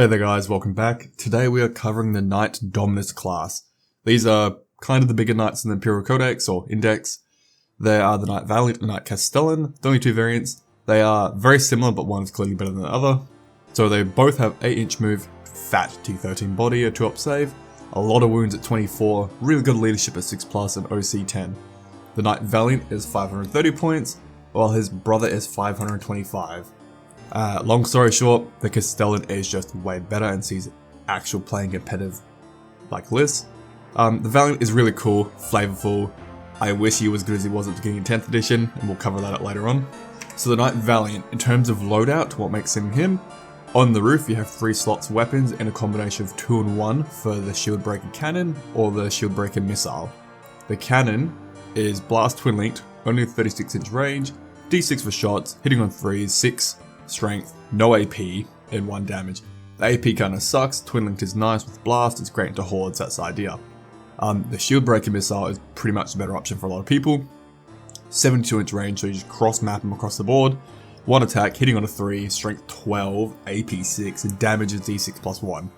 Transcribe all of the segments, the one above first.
Hey there guys, welcome back. Today we are covering the Knight Dominus class. These are kind of the bigger knights in the Imperial Codex or Index. They are the Knight Valiant and Knight Castellan, the only two variants. They are very similar, but one is clearly better than the other. So they both have 8-inch move, fat T13 body, a 2-up save, a lot of wounds at 24, really good leadership at 6+, and OC 10. The Knight Valiant is 530 points, while his brother is 525. Long story short, the Castellan is just way better and sees actual playing competitive like lists. The Valiant is really cool, flavorful. I wish he was good as he was at the beginning of 10th edition, and we'll cover that later on. So the Knight Valiant, in terms of loadout, what makes him him? On the roof you have 3 slots weapons and a combination of 2 and 1 for the Shield Breaker Cannon or the Shield Breaker Missile. The cannon is blast twin linked, only 36-inch range, D6 for shots, hitting on 3s, 6 strength, no AP, and 1 damage. The AP kinda sucks, twin linked is nice with blast, it's great into hordes, that's the idea. The Shield Breaker Missile is pretty much the better option for a lot of people. 72-inch range, so you just cross map them across the board. 1 attack, hitting on a 3, strength 12, AP 6, and damage is D6 plus 1.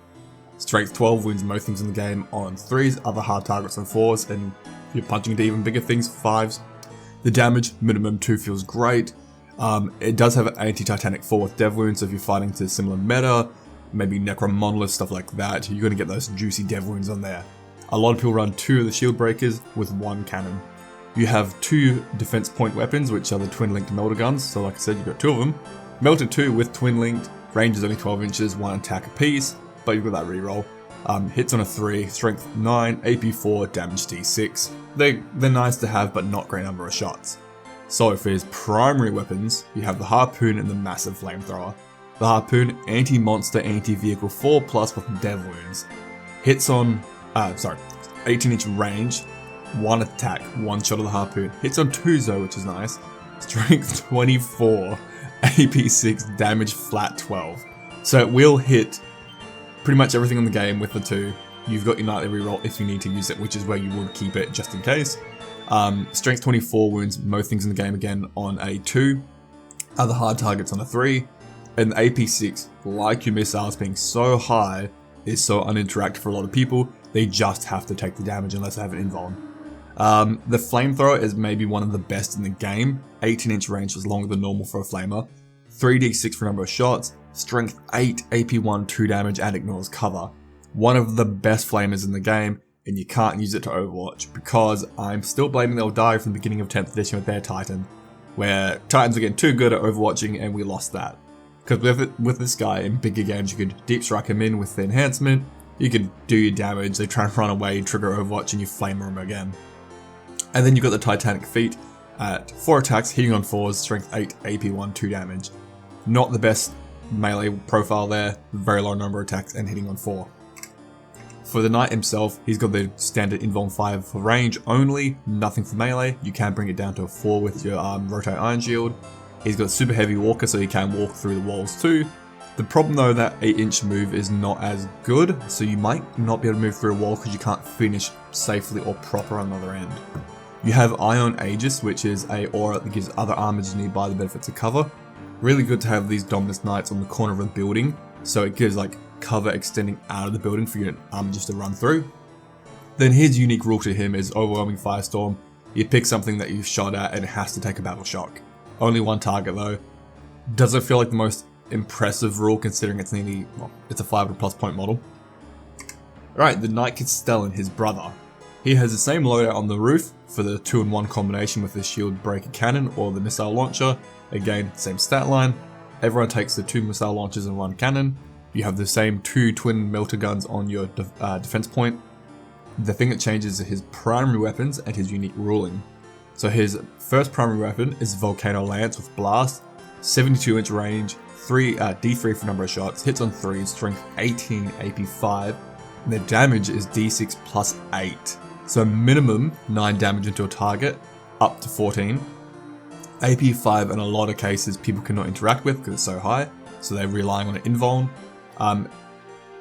Strength 12 wins most things in the game on 3s, other hard targets on 4s, and you're punching into even bigger things, 5s. The damage, minimum 2 feels great. It does have an anti-Titanic 4 with dev wounds, so if you're fighting to similar meta, maybe Necron Monolith, stuff like that, you're going to get those juicy dev wounds on there. A lot of people run 2 of the shield breakers with 1 cannon. You have 2 defense point weapons, which are the twin linked melter guns, so like I said, you've got 2 of them. Melter 2 with twin linked, range is only 12 inches, 1 attack apiece, but you've got that reroll. Hits on a 3, strength 9, AP 4, damage D6. They're nice to have, but not great number of shots. So for his primary weapons, you have the Harpoon and the Massive Flamethrower. The Harpoon, anti-monster, anti-vehicle 4+ with dev wounds. Hits on, 18-inch range, 1 attack, 1 shot of the Harpoon. Hits on 2s though, which is nice. Strength 24, AP 6, damage flat 12. So it will hit pretty much everything in the game with the 2. You've got your nightly reroll if you need to use it, which is where you would keep it just in case. Strength 24 wounds most things in the game again on a 2. Other hard targets on a 3. And the AP 6, like your missiles being so high, is so uninteractive for a lot of people. They just have to take the damage unless they have an invuln. The Flamethrower is maybe one of the best in the game. 18-inch range is longer than normal for a flamer. 3d6 for number of shots. Strength 8, AP 1, 2 damage, and ignores cover. One of the best flamers in the game, and you can't use it to Overwatch because I'm still blaming they'll die from the beginning of 10th edition with their Titan, where Titans were getting too good at Overwatching and we lost that. Because with this guy in bigger games, you could deep strike him in with the enhancement, you could do your damage, they try and run away, trigger Overwatch, and you flamer him again. And then you've got the Titanic Feat at 4 attacks, hitting on 4s, strength 8, AP 1, 2 damage. Not the best melee profile there, very low number of attacks and hitting on 4. For the Knight himself, he's got the standard invuln 5 for range only, nothing for melee. You can bring it down to a 4 with your Rotate Iron Shield. He's got super heavy walker, so he can walk through the walls too. The problem though, that 8-inch move is not as good, so you might not be able to move through a wall because you can't finish safely or proper on the other end. You have Ion Aegis, which is a aura that gives other armors nearby the benefits of cover. Really good to have these Dominus Knights on the corner of a building, so it gives like cover extending out of the building for your armor just to run through. Then his unique rule to him is Overwhelming Firestorm. You pick something that you've shot at and it has to take a battle shock. Only 1 target though. Doesn't feel like the most impressive rule considering it's nearly, well, it's a 500+ point model. Alright, the Knight Castellan, his brother. He has the same loadout on the roof for the 2 and 1 combination with the Shield Breaker Cannon or the Missile Launcher. Again, same stat line. Everyone takes the 2 missile launchers and 1 cannon. You have the same 2 twin melter guns on your defense point. The thing that changes is his primary weapons and his unique ruling. So his first primary weapon is Volcano Lance with blast, 72-inch range, D3 for number of shots, hits on 3s, strength 18, AP 5, and the damage is D6 plus 8. So minimum 9 damage into a target, up to 14. AP 5 in a lot of cases people cannot interact with because it's so high, so they're relying on an invuln.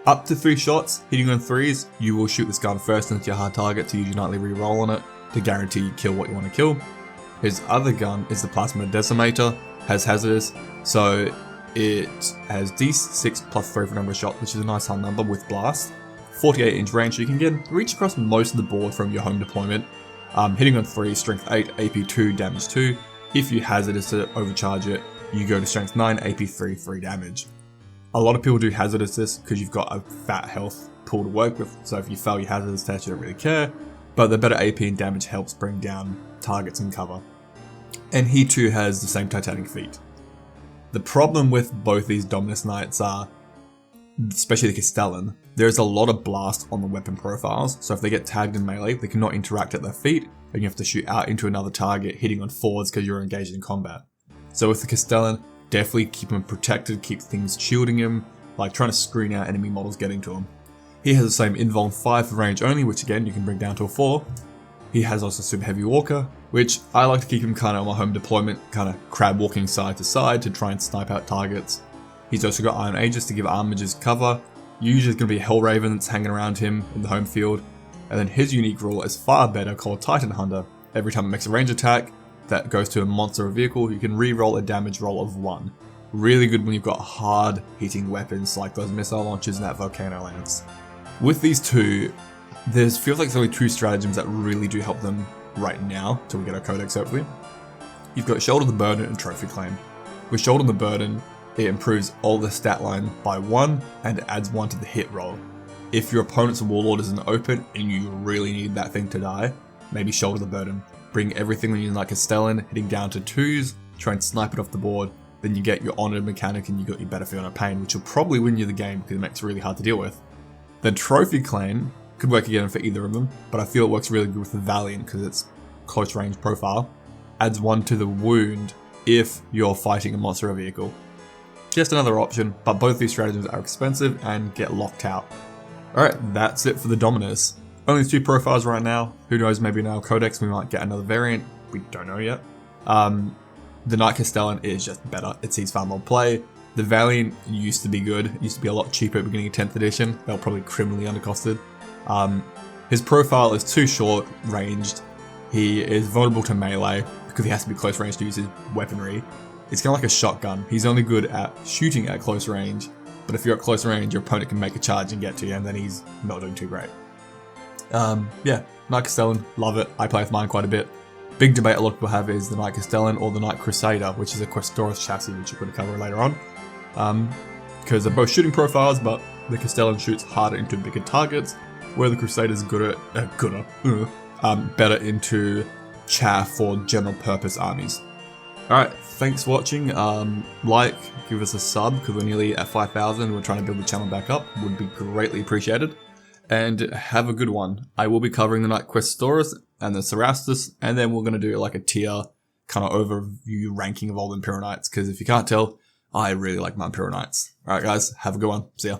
Up to 3 shots, hitting on 3s, you will shoot this gun first into your hard target to use your nightly reroll on it to guarantee you kill what you want to kill. His other gun is the Plasma Decimator, has hazardous, so it has D6 plus 3 for number of shot, which is a nice high number with blast. 48 inch range, so you can get reach across most of the board from your home deployment. Hitting on 3, strength 8, AP 2, damage 2. If you hazardous to overcharge it, you go to strength 9, AP 3, 3 damage. A lot of people do hazardous this because you've got a fat health pool to work with, so if you fail your hazardous test, you don't really care. But the better AP and damage helps bring down targets and cover. And he too has the same Titanic feat. The problem with both these Dominus Knights are, especially the Castellan, there's a lot of blast on the weapon profiles, so if they get tagged in melee, they cannot interact at their feet, and you have to shoot out into another target, hitting on forwards because you're engaged in combat. So with the Castellan, definitely keep him protected, keep things shielding him, like trying to screen out enemy models getting to him. He has the same invuln 5 for range only, which again you can bring down to a 4. He has also super heavy walker, which I like to keep him kind of on my home deployment, kind of crab walking side to side to try and snipe out targets. He's also got Iron Aegis to give armages cover. Usually it's going to be a Hellraven that's hanging around him in the home field. And then his unique rule is far better, called Titan Hunter. Every time it makes a range attack that goes to a monster or vehicle, you can re-roll a damage roll of 1. Really good when you've got hard hitting weapons like those missile launchers and that Volcano Lance. With these two, there feels like there's only 2 stratagems that really do help them right now, till we get our codex hopefully. You've got Shoulder the Burden and Trophy Claim. With Shoulder the Burden, it improves all the stat line by 1 and adds 1 to the hit roll. If your opponent's Warlord isn't open and you really need that thing to die, maybe Shoulder the Burden. Bring everything when you're like Castellan, hitting down to 2s, try and snipe it off the board, then you get your Honored Mechanic and you got your Battlefield of Pain, which will probably win you the game because it makes it really hard to deal with. Then Trophy Claim could work again for either of them, but I feel it works really good with the Valiant because it's close range profile. Adds 1 to the wound if you're fighting a monster or vehicle. Just another option, but both these stratagems are expensive and get locked out. Alright, that's it for the Dominus. Only 2 profiles right now. Who knows, maybe in our codex we might get another variant. We don't know yet. The Knight Castellan is just better. It sees far more play. The Valiant used to be good. It used to be a lot cheaper at the beginning of 10th edition. They were probably criminally undercosted. His profile is too short ranged. He is vulnerable to melee because he has to be close range to use his weaponry. It's kind of like a shotgun. He's only good at shooting at close range, but if you're at close range, your opponent can make a charge and get to you, and then he's not doing too great. Yeah, Knight Castellan, love it. I play with mine quite a bit. Big debate a lot of people have is the Knight Castellan or the Knight Crusader, which is a Questoris chassis, which we're going to cover later on. Because they're both shooting profiles, but the Castellan shoots harder into bigger targets, where the Crusader's better into chaff or general purpose armies. Alright, thanks for watching. Give us a sub, because we're nearly at 5,000. We're trying to build the channel back up. Would be greatly appreciated. And have a good one. I will be covering the Knight Questoris and the Cerastus, and then we're going to do like a tier kind of overview ranking of all the Imperial Knights, because if you can't tell, I really like my Imperial Knights. Alright guys, have a good one. See ya.